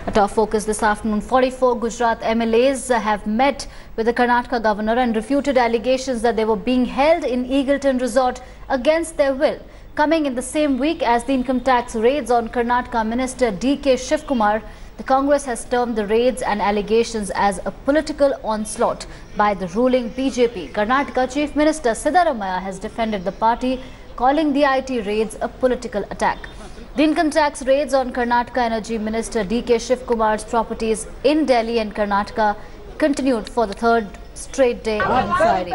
A top focus this afternoon. 44 Gujarat MLAs have met with the Karnataka governor and refuted allegations that they were being held in Eagleton Resort against their will. Coming in the same week as the income tax raids on Karnataka Minister Shivakumar, the Congress has termed the raids and allegations as a political onslaught by the ruling BJP. Karnataka Chief Minister Siddaramaiah has defended the party, calling the IT raids a political attack. The income tax raids on Karnataka Energy Minister Shivakumar's properties in Delhi and Karnataka continued for the third straight day on Friday.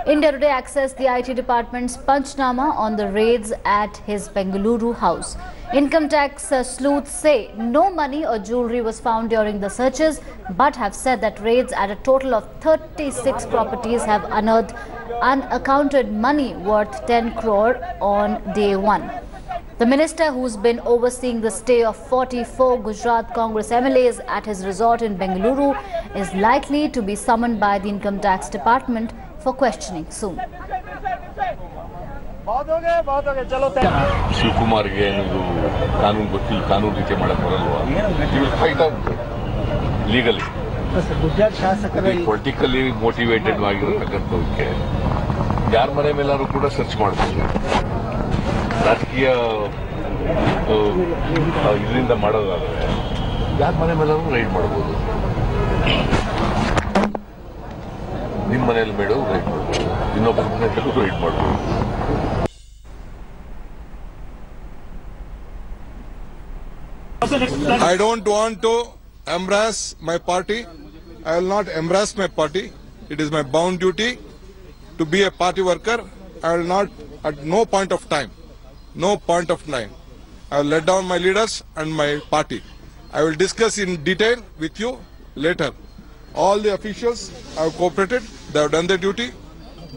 India Today accessed the IT department's Panchnama on the raids at his Bengaluru house. Income tax sleuths say no money or jewellery was found during the searches, but have said that raids at a total of 36 properties have unearthed unaccounted money worth 10 crore on day one. The minister, who's been overseeing the stay of 44 Gujarat Congress MLAs at his resort in Bengaluru, is likely to be summoned by the income tax department for questioning soon. Shivakumar he will fight out legally. Politically motivated ಯಾರ ಮನೆ ಮೇಲಾರು ಕೂಡ search ಮಾಡಬಹುದು. ರಾಜಕೀಯ ಇದರಿಂದ ಮಾಡೋದಾದ್ರೆ ಯಾರ ಮನೆ ಮೇಲಾರು ride ಮಾಡಬಹುದು. ನಿಮ್ಮ ಮನೆಯಲ್ಲಿ ಮೇಡೂ ರೈಡ್ ಮಾಡಬಹುದು, ಇನ್ನೊಬ್ಬರ ಮನೆಯಲ್ಲೂ ರೈಡ್ ಮಾಡಬಹುದು. I don't want to embarrass my party. I will not embarrass my party. It is my bound duty to be a party worker. I will not, at no point of time, I will let down my leaders and my party. I will discuss in detail with you later. All the officials have cooperated. They have done their duty.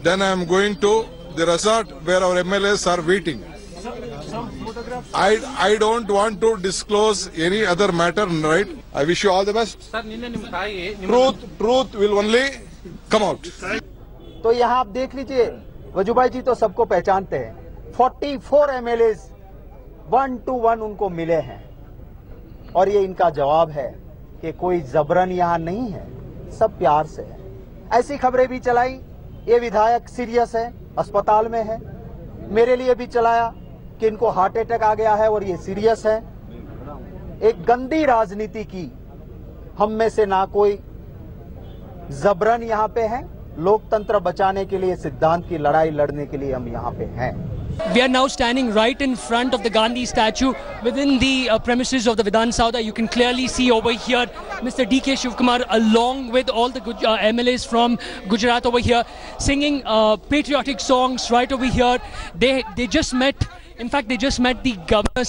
Then I am going to the resort where our MLAs are waiting. I don't want to disclose any other matter, right? I wish you all the best. Truth will only come out. तो यहाँ आप देख लीजिए, वजूभाई जी तो सबको पहचानते हैं. 44 MLAs 1 to 1 उनको मिले हैं और ये इनका जवाब है कि कोई जबरन यहाँ नहीं है, सब प्यार से है. ऐसी खबरें भी चलाई, ये विधायक सीरियस है, अस्पताल में है. मेरे लिए भी चलाया कि इनको हार्ट अटैक आ गया है और ये सीरियस है. एक गंदी राजनीति की हम में से ना कोई जबरन यहाँ पे है. लोकतंत्र बचाने के लिए, सिद्धांत की लड़ाई लड़ने के लिए हम यहाँ पे हैं. We are now standing right in front of the Gandhi statue within the premises of the Vidhan Sauda. You can clearly see over here Mr. Shivakumar along with all the MLAs from Gujarat over here singing patriotic songs right over here. They just met, in fact they just met the governor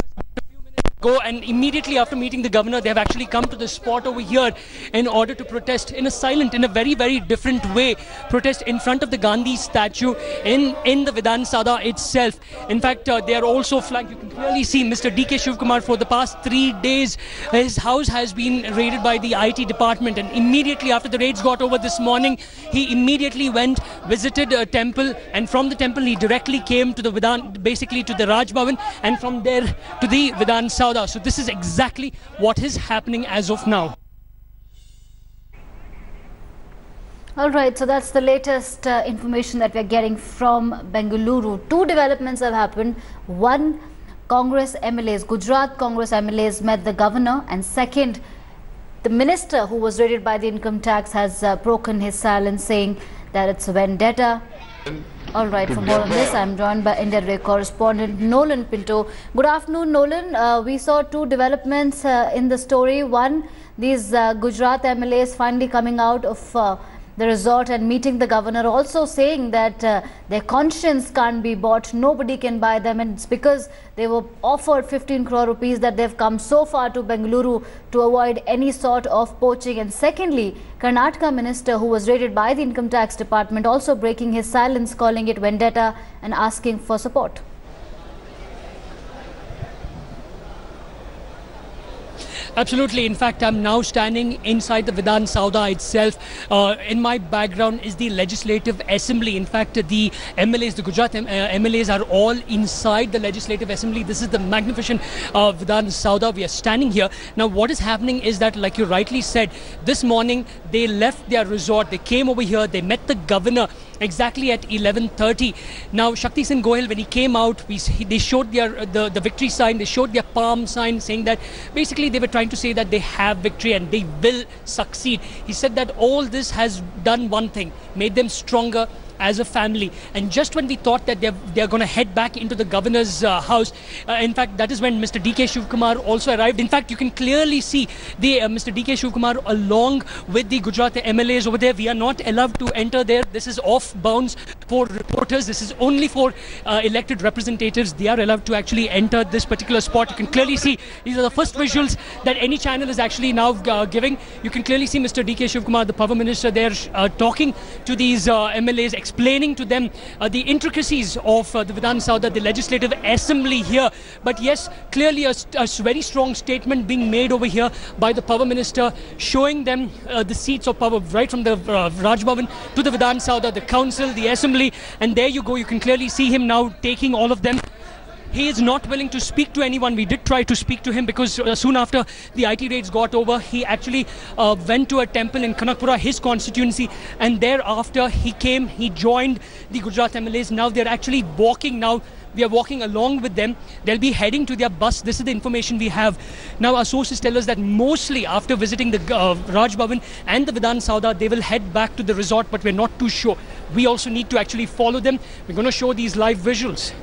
go, and immediately after meeting the governor they have actually come to the spot over here in order to protest in a silent, in a very different way, protest in front of the Gandhi statue in the Vidhan Sauda itself. In fact they are also flanked. You can clearly see Mr. Shivakumar for the past 3 days his house has been raided by the IT department, and immediately after the raids got over this morning he immediately went, visited a temple, and from the temple he directly came to the Vidhan, basically to the Raj Bhavan, and from there to the Vidhan Sauda. So this is exactly what is happening as of now. All right, so that's the latest information that we're getting from Bengaluru. 2 developments have happened. One, Congress MLAs, Gujarat Congress MLAs met the governor, and second, the minister who was raided by the income tax has broken his silence, saying that it's a vendetta. All right, for more on this, I'm joined by India Today correspondent Nolan Pinto. Good afternoon, Nolan. We saw 2 developments in the story. One, these Gujarat MLAs finally coming out of the resort and meeting the governor, also saying that their conscience can't be bought, nobody can buy them, and it's because they were offered 15 crore rupees that they've come so far to Bengaluru to avoid any sort of poaching. And secondly, Karnataka minister who was raided by the income tax department also breaking his silence, calling it vendetta and asking for support. Absolutely. In fact, I'm now standing inside the Vidhan Sauda itself. In my background is the Legislative Assembly. In fact, the MLAs, the Gujarat MLAs are all inside the Legislative Assembly. This is the magnificent Vidhan Sauda. We are standing here. Now, what is happening is that, like you rightly said, this morning they left their resort. They came over here. They met the governor exactly at 11:30. Now, Shakti Singh Gohil, when he came out, they showed the victory sign. They showed their palm sign, saying that basically they were trying to say that they have victory and they will succeed. He said that all this has done one thing, made them stronger as a family. And just when we thought that they're going to head back into the governor's house, in fact, that is when Mr. D.K. Shivakumar also arrived. In fact, you can clearly see the Mr. D.K. Shivakumar along with the Gujarat MLAs over there. We are not allowed to enter there. This is off bounds for reporters. This is only for elected representatives. They are allowed to actually enter this particular spot. You can clearly see these are the first visuals that any channel is actually now giving. You can clearly see Mr. D.K. Shivakumar, the power minister, there talking to these MLAs, explaining to them the intricacies of the Vidhan Sauda, the Legislative Assembly here. But yes, clearly a very strong statement being made over here by the power minister, showing them the seats of power right from the Raj Bhavan to the Vidhan Sauda, the council, the assembly. And there you go, you can clearly see him now taking all of them. He is not willing to speak to anyone. We did try to speak to him because soon after the IT raids got over, he actually went to a temple in Kanakpura, his constituency, and thereafter he came, he joined the Gujarat MLAs. Now they're actually walking now. We are walking along with them. They'll be heading to their bus. This is the information we have. Now our sources tell us that mostly after visiting the Raj Bhavan and the Vidhan Sauda, they will head back to the resort, but we're not too sure. We also need to actually follow them. We're going to show these live visuals.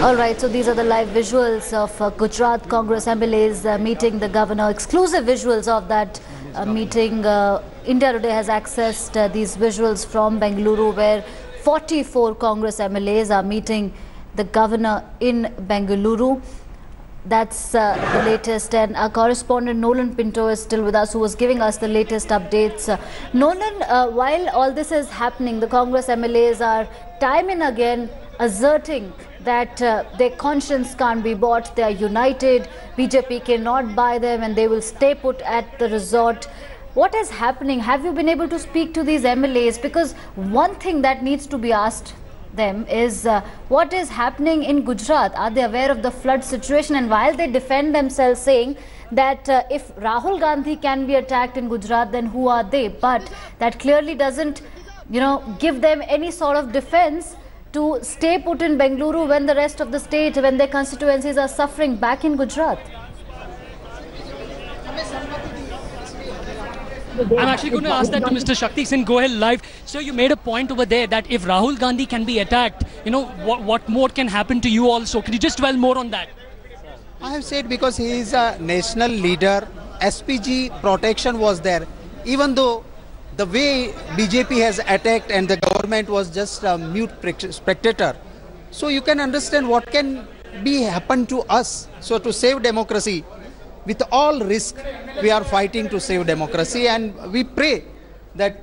All right, so these are the live visuals of Gujarat Congress MLAs meeting the governor. Exclusive visuals of that meeting. India Today has accessed these visuals from Bengaluru, where 44 Congress MLAs are meeting the governor in Bengaluru. That's the latest, and our correspondent Nolan Pinto is still with us, who was giving us the latest updates. Nolan, while all this is happening, the Congress MLAs are time and again asserting that their conscience can't be bought. They are united. BJP cannot buy them, and they will stay put at the resort. What is happening? Have you been able to speak to these MLAs? Because one thing that needs to be asked them is what is happening in Gujarat? Are they aware of the flood situation? And while they defend themselves saying that if Rahul Gandhi can be attacked in Gujarat, then who are they? But that clearly doesn't, give them any sort of defense to stay put in Bengaluru when the rest of the state, when their constituencies are suffering back in Gujarat. I'm actually going to ask that to Mr. Shakti Singh Gohil live. So you made a point over there that if Rahul Gandhi can be attacked, what more can happen to you also? Can you just dwell more on that? I have said because he is a national leader, SPG protection was there. Even though the way BJP has attacked and the government was just a mute spectator. So you can understand what can be happen to us. So to save democracy, with all risk, we are fighting to save democracy, and we pray that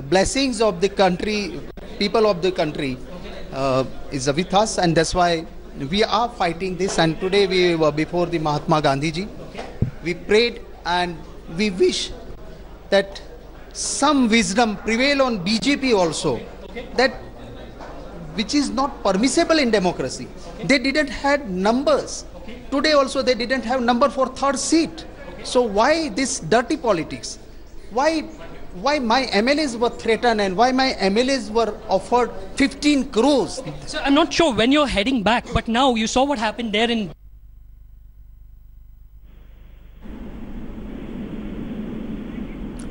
blessings of the country, people of the country is with us, and that's why we are fighting this. And today we were before the Mahatma Gandhi ji. We prayed and we wish that some wisdom prevail on BJP also, that which is not permissible in democracy. They didn't have numbers. Today also they didn't have number for third seat. So why this dirty politics? Why my MLAs were threatened and why my MLAs were offered 15 crores? So I'm not sure when you're heading back, but now you saw what happened there in...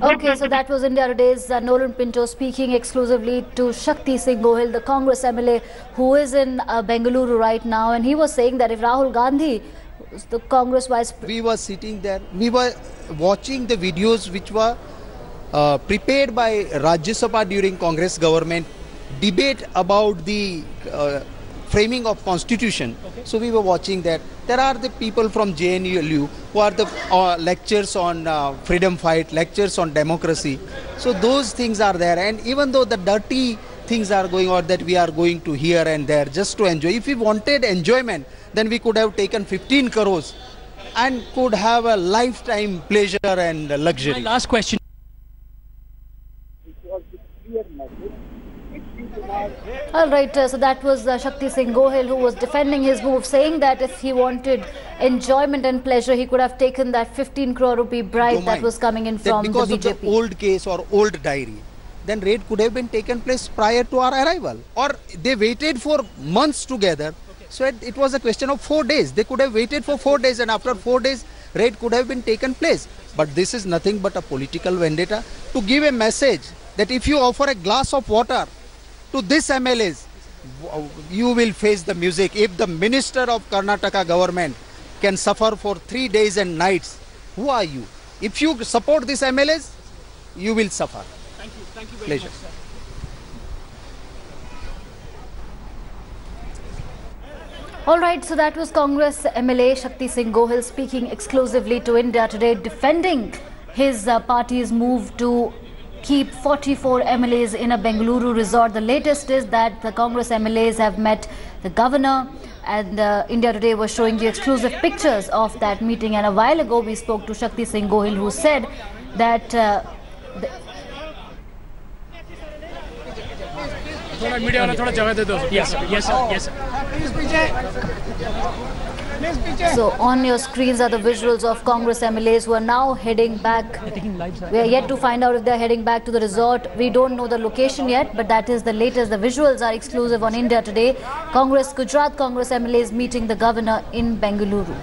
Okay, so that was India Today's Nolan Pinto speaking exclusively to Shakti Singh Gohil, the Congress MLA who is in Bengaluru right now, and he was saying that if Rahul Gandhi, the Congress vice president... We were sitting there, we were watching the videos which were prepared by Rajya Sabha during Congress government, debate about the framing of constitution. Okay. So we were watching that. There are the people from JNU who are the lectures on freedom fight, lectures on democracy. So those things are there. And even though the dirty things are going on that we are going to here and there just to enjoy. If we wanted enjoyment, then we could have taken 15 crores and could have a lifetime pleasure and luxury. My last question. All right, so that was Shakti Singh Gohil who was defending his move, saying that if he wanted enjoyment and pleasure, he could have taken that 15 crore rupee bribe that was coming in from the BJP. Because of the old case or old diary, then raid could have been taken place prior to our arrival. Or they waited for months together. So it was a question of 4 days. They could have waited for 4 days, and after 4 days, raid could have been taken place. But this is nothing but a political vendetta to give a message that if you offer a glass of water to this MLAs, you will face the music. If the Minister of Karnataka government can suffer for 3 days and nights, who are you? If you support this MLAs, you will suffer. Thank you very Pleasure. much, sir. All right, so that was Congress MLA Shakti Singh Gohil speaking exclusively to India Today, defending his party's move to keep 44 MLAs in a Bengaluru resort. The latest is that the Congress MLAs have met the governor, and India Today was showing you exclusive pictures of that meeting. And a while ago, we spoke to Shakti Singh Gohil, who said that Yes. So on your screens are the visuals of Congress MLAs who are now heading back. We are yet to find out if they are heading back to the resort. We don't know the location yet, but that is the latest. The visuals are exclusive on India Today. Gujarat Congress MLAs meeting the governor in Bengaluru.